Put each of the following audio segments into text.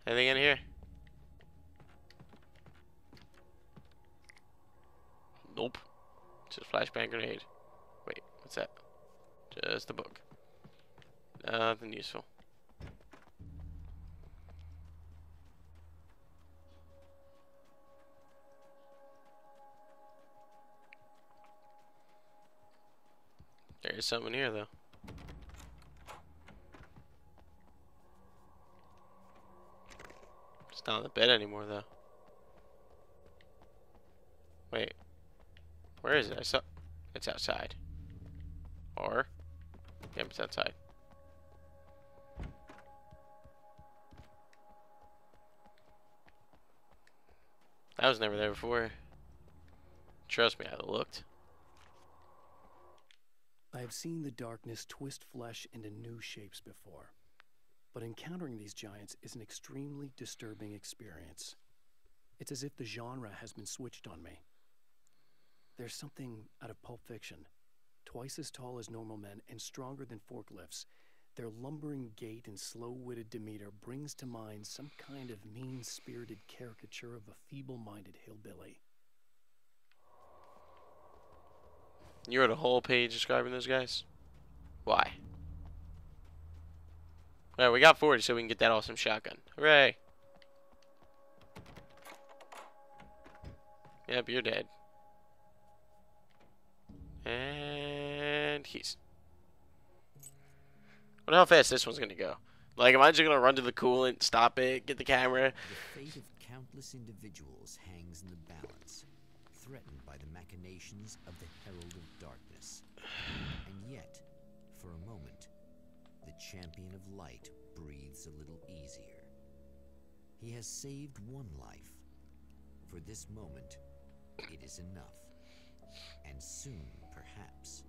Anything in here? Nope. Just flashbang grenade. Wait, what's that? Just a book. Nothing useful. There's something here, though. It's not on the bed anymore, though. Wait. Where is it? I saw... It's outside. Or... Yep, it's outside. That was never there before. Trust me, I looked. I have seen the darkness twist flesh into new shapes before, but encountering these giants is an extremely disturbing experience. It's as if the genre has been switched on me. There's something out of Pulp Fiction. Twice as tall as normal men and stronger than forklifts, their lumbering gait and slow-witted demeanor brings to mind some kind of mean-spirited caricature of a feeble-minded hillbilly. You wrote a whole page describing those guys? Why? Alright, we got 40 so we can get that awesome shotgun. Hooray! Yep, you're dead. And he's... I wonder how fast this one's gonna go. Like, am I just gonna run to the coolant, stop it, get the camera? The fate of countless individuals hangs in the balance, threatened by the machinations of the Herald of Darkness. And yet, for a moment, the champion of light breathes a little easier. He has saved one life. For this moment, it is enough. And soon, perhaps,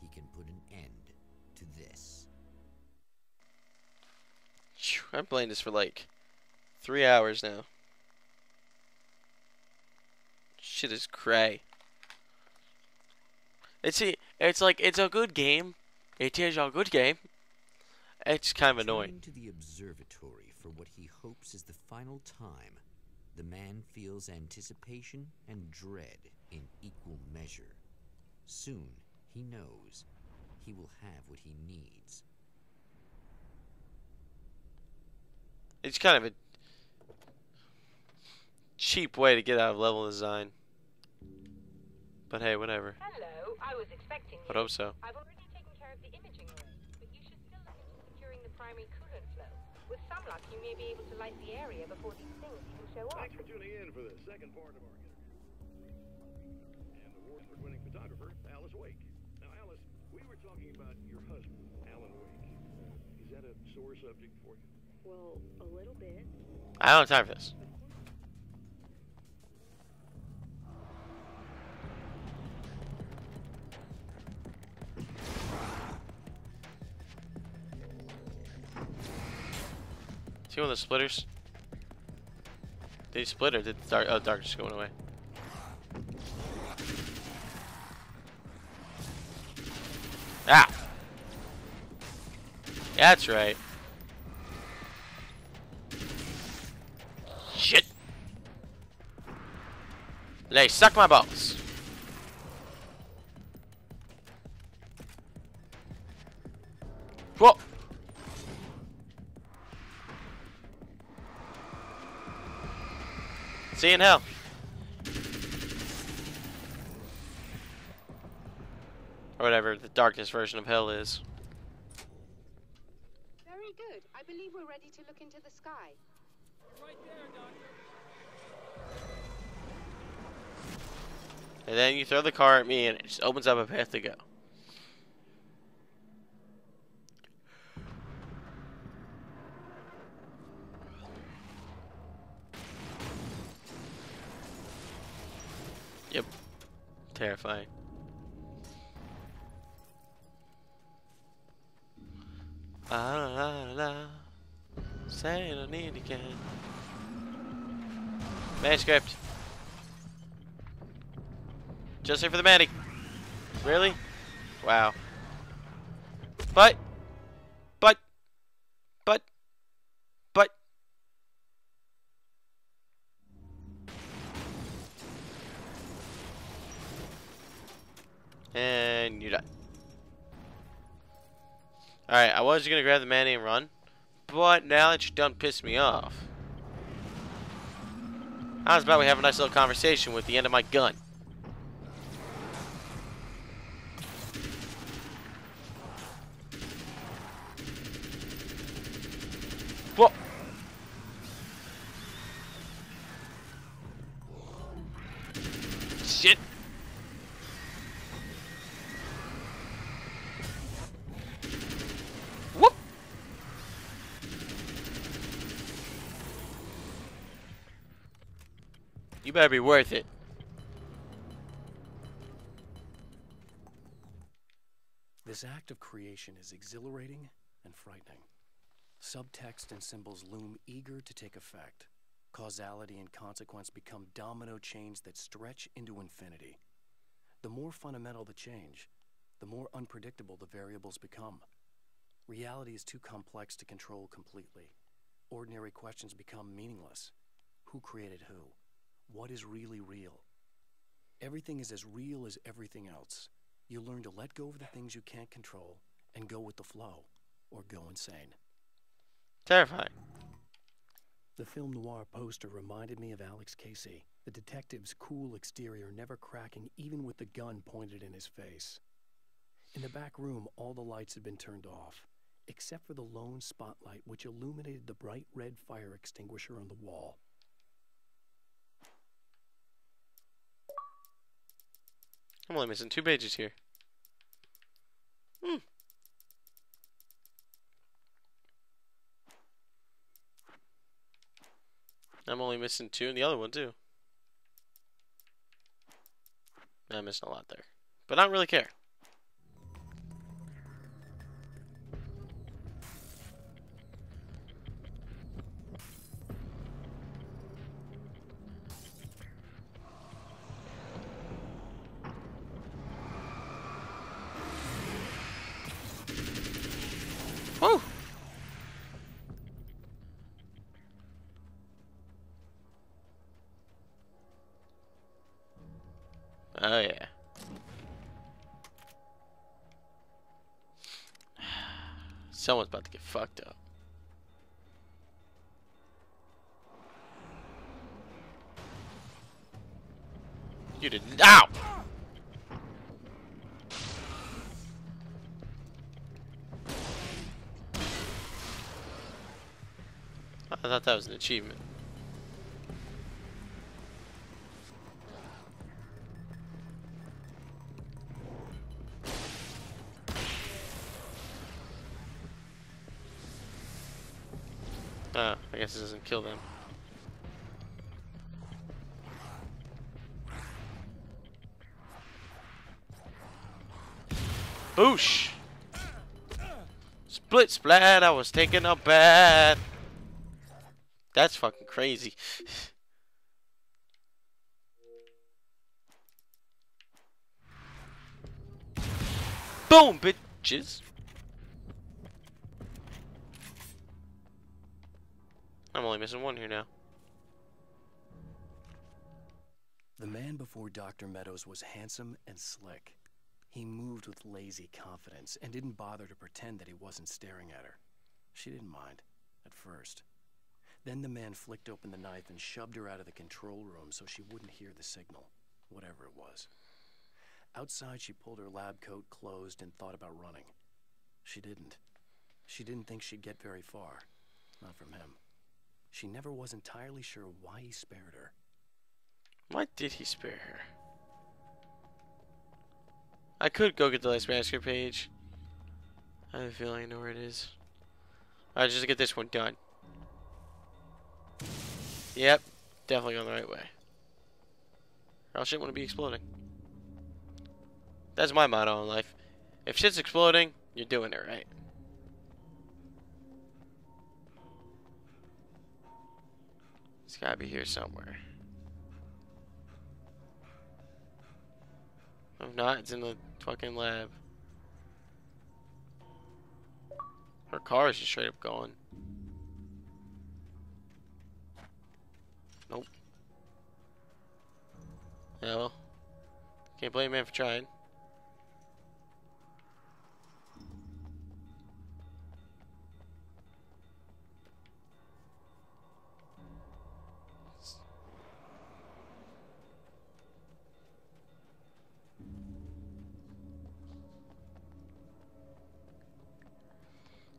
he can put an end to this. I'm playing this for like 3 hours now. Shit is cray. It's like it's a good game. It is a good game. It's kind of annoying. Turning to the observatory for what he hopes is the final time, the man feels anticipation and dread in equal measure. Soon, he knows he will have what he needs. It's kind of a cheap way to get out of level design. But hey, whatever. Hello, I was expecting you. I hope so. I've already taken care of the imaging room, but you should still look into securing the primary coolant flow. With some luck, you may be able to light the area before these things even show up. Thanks for tuning in for the second part of our interview. And the award-winning photographer, Alice Wake. Now, Alice, we were talking about your husband, Alan Wake. Is that a sore subject for you? Well, a little bit. I don't have time for this. See one of the splitters? Did he split or did the darkness going away? Ah! That's right. Shit! They suck my balls. Whoa! See you in hell. Or whatever the darkness version of hell is. Very good. I believe we're ready to look into the sky. Right there, Doctor. And then you throw the car at me and it just opens up a path to go. Yep. Terrifying. La la la. Say I need again. Manuscript. Just here for the medic. Really? Wow. But. was gonna grab the mayonnaise and run, but now that you're done pissing me off, I was about to have a nice little conversation with the end of my gun. Whoa! Shit! Whoop! You better be worth it. This act of creation is exhilarating and frightening. Subtext and symbols loom eager to take effect. Causality and consequence become domino chains that stretch into infinity. The more fundamental the change, the more unpredictable the variables become. Reality is too complex to control completely. Ordinary questions become meaningless. Who created who? What is really real? Everything is as real as everything else. You learn to let go of the things you can't control and go with the flow, or go insane. Terrifying. The film noir poster reminded me of Alex Casey, the detective's cool exterior never cracking even with the gun pointed in his face. In the back room, all the lights had been turned off, except for the lone spotlight which illuminated the bright red fire extinguisher on the wall. I'm only missing 2 pages here. I'm only missing 2 in the other one too. I'm missing a lot there. But I don't really care. Woo! Oh yeah. Someone's about to get fucked up. You did. Ow! I thought that was an achievement. I guess it doesn't kill them. Boosh! Split splat, I was taking a bath. That's fucking crazy. Boom, bitches! I'm only missing 1 here now. The man before Dr. Meadows was handsome and slick. He moved with lazy confidence and didn't bother to pretend that he wasn't staring at her. She didn't mind, at first. Then the man flicked open the knife and shoved her out of the control room so she wouldn't hear the signal, whatever it was. Outside, she pulled her lab coat closed and thought about running. She didn't. She didn't think she'd get very far. Not from him. She never was entirely sure why he spared her. Why did he spare her? I could go get the last manuscript page. I have a feeling I know where it is. Alright, just to get this one done. Yep, definitely going the right way. Or else shit wouldn't be exploding. That's my motto in life. If shit's exploding, you're doing it right. It's gotta be here somewhere. If not, it's in the fucking lab. Her car is just straight up gone. Nope. Yeah, well. Can't blame a man for trying.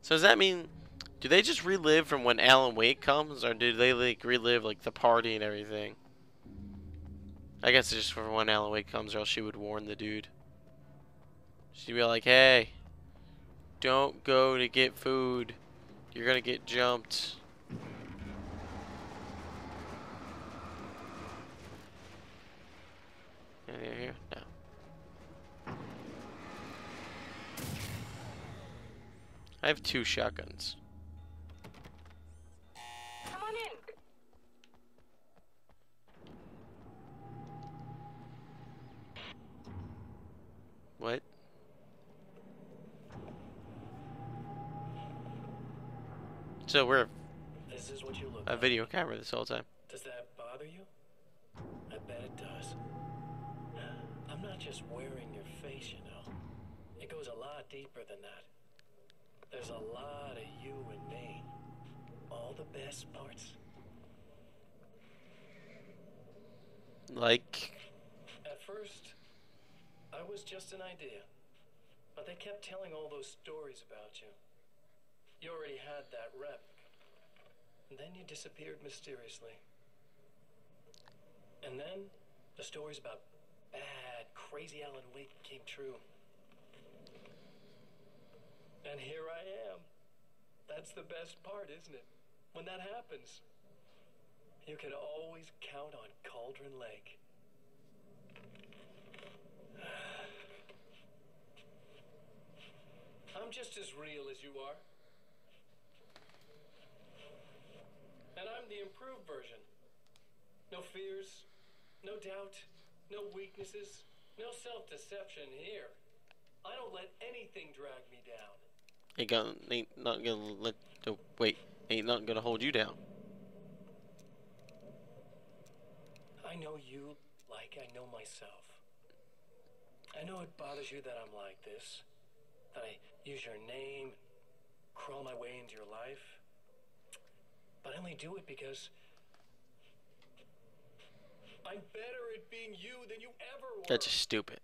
So does that mean, do they just relive from when Alan Wake comes, or do they like relive like the party and everything? I guess it's just for when Alan Wake comes, or else she would warn the dude. She'd be like, "Hey, don't go to get food. You're gonna get jumped." Anything here? No. I have 2 shotguns. Come on in. What? So we're This is what you look a like. video camera this whole time. Does that bother you? I bet it does. I'm not just wearing your face, you know. It goes a lot deeper than that. There's a lot of you and me. All the best parts. Like, At first, I was just an idea. But they kept telling all those stories about you. You already had that rep. And then you disappeared mysteriously. And then the stories about bad, crazy Alan Wake came true. And here I am. That's the best part, isn't it? When that happens, you can always count on Cauldron Lake. I'm just as real as you are. And I'm the improved version. No fears, no doubt, no weaknesses, no self-deception here. I don't let anything drag me down. ain't not gonna let the wait. Ain't not gonna hold you down. I know you like I know myself. I know it bothers you that I'm like this. That I use your name, crawl my way into your life. But I only do it because I'm better at being you than you ever were. That's just stupid.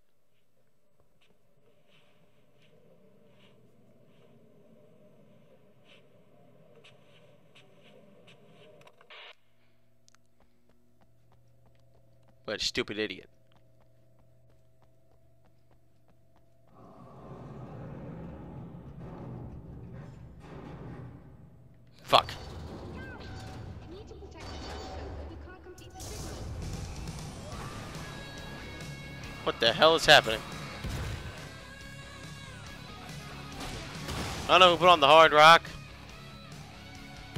What a stupid idiot. Fuck. You need to protect the telescope, but we can't complete the signal. What the hell is happening? I don't know who put on the hard rock,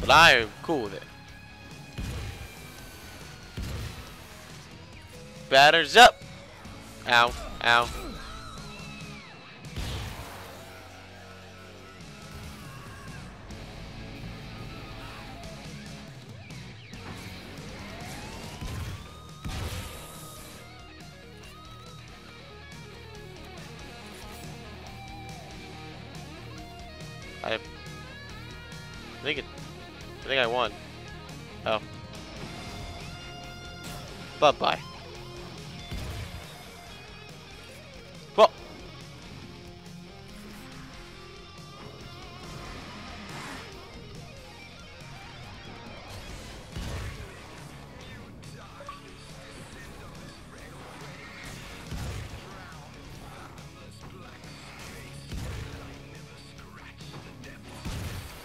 but I am cool with it. Batters up! Ow, ow. I think I won. Oh. Bye-bye. Well.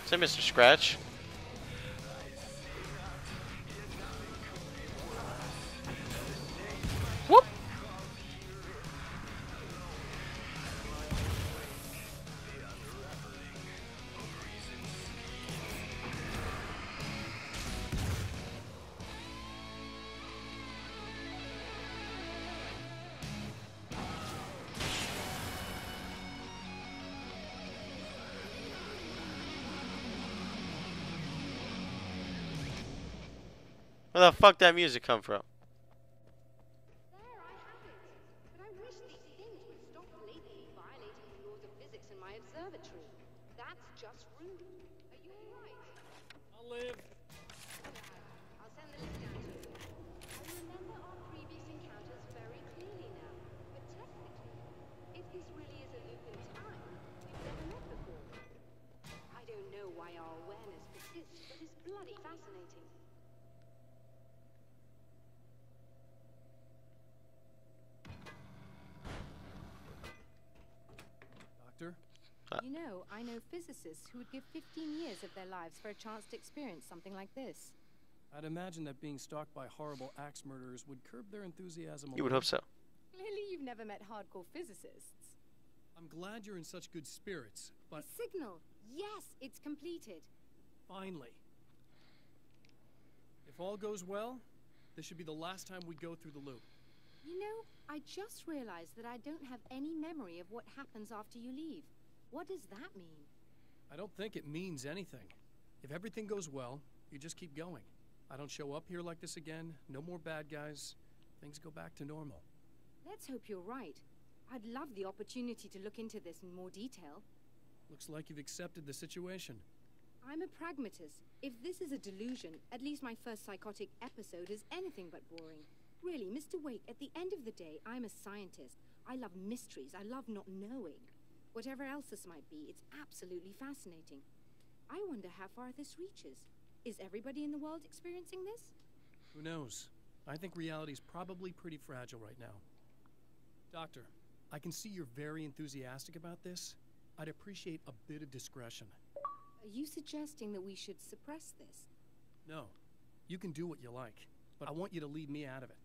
Is that Mr. Scratch? Whoop! Where the fuck that music come from? There, I have it. But I wish these things would stop blatantly violating the laws of physics in my observatory. That's just rude. Are you all right? I'll live. I'll send the list down to you. I remember our previous encounters very clearly now. But technically, if this really is a loop in time, we've never met before. I don't fascinating. Doctor? You know, I know physicists who would give 15 years of their lives for a chance to experience something like this. I'd imagine that being stalked by horrible axe murderers would curb their enthusiasm a You would little. hope so. Clearly, you've never met hardcore physicists. I'm glad you're in such good spirits, but The signal! Yes, it's completed. finally. If all goes well, this should be the last time we go through the loop. You know, I just realized that I don't have any memory of what happens after you leave. What does that mean? I don't think it means anything. If everything goes well, you just keep going. I don't show up here like this again, no more bad guys. Things go back to normal. Let's hope you're right. I'd love the opportunity to look into this in more detail. Looks like you've accepted the situation. I'm a pragmatist. If this is a delusion, at least my first psychotic episode is anything but boring. Really, Mr. Wake, at the end of the day, I'm a scientist. I love mysteries. I love not knowing. Whatever else this might be, it's absolutely fascinating. I wonder how far this reaches. Is everybody in the world experiencing this? Who knows? I think reality's probably pretty fragile right now. Doctor, I can see you're very enthusiastic about this. I'd appreciate a bit of discretion. Are you suggesting that we should suppress this? No, you can do what you like, but I want you to leave me out of it.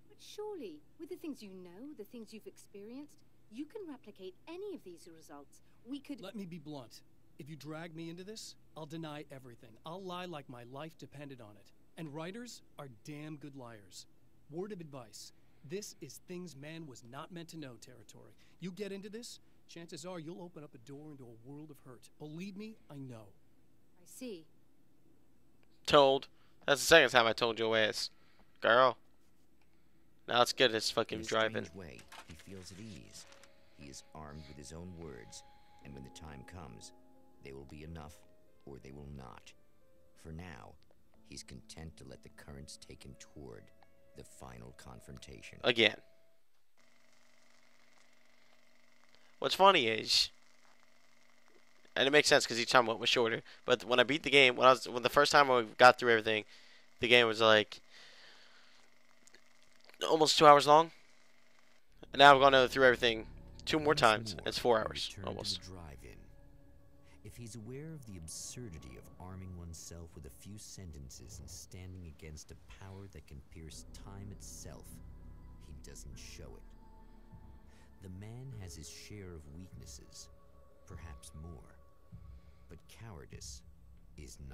But surely, with the things you know, the things you've experienced, you can replicate any of these results. We could... Let me be blunt. If you drag me into this, I'll deny everything. I'll lie like my life depended on it. And writers are damn good liars. Word of advice. This is things man was not meant to know territory. You get into this, chances are you'll open up a door into a world of hurt. Believe me, I know. I see. Told. That's the second time I told your ass. Girl. Now let's get this fucking In a driving. strange way, he feels at ease. He is armed with his own words, and when the time comes, they will be enough, or they will not. For now, he's content to let the currents take him toward the final confrontation. Again. What's funny is, and it makes sense because each time was shorter, but when I beat the game, when the first time I got through everything, the game was like almost 2 hours long. And now I've gone through everything 2 more times. It's 4 hours almost. To the drive-in. If he's aware of the absurdity of arming oneself with a few sentences and standing against a power that can pierce time itself, he doesn't show it. The man has his share of weaknesses, perhaps more, but cowardice is not.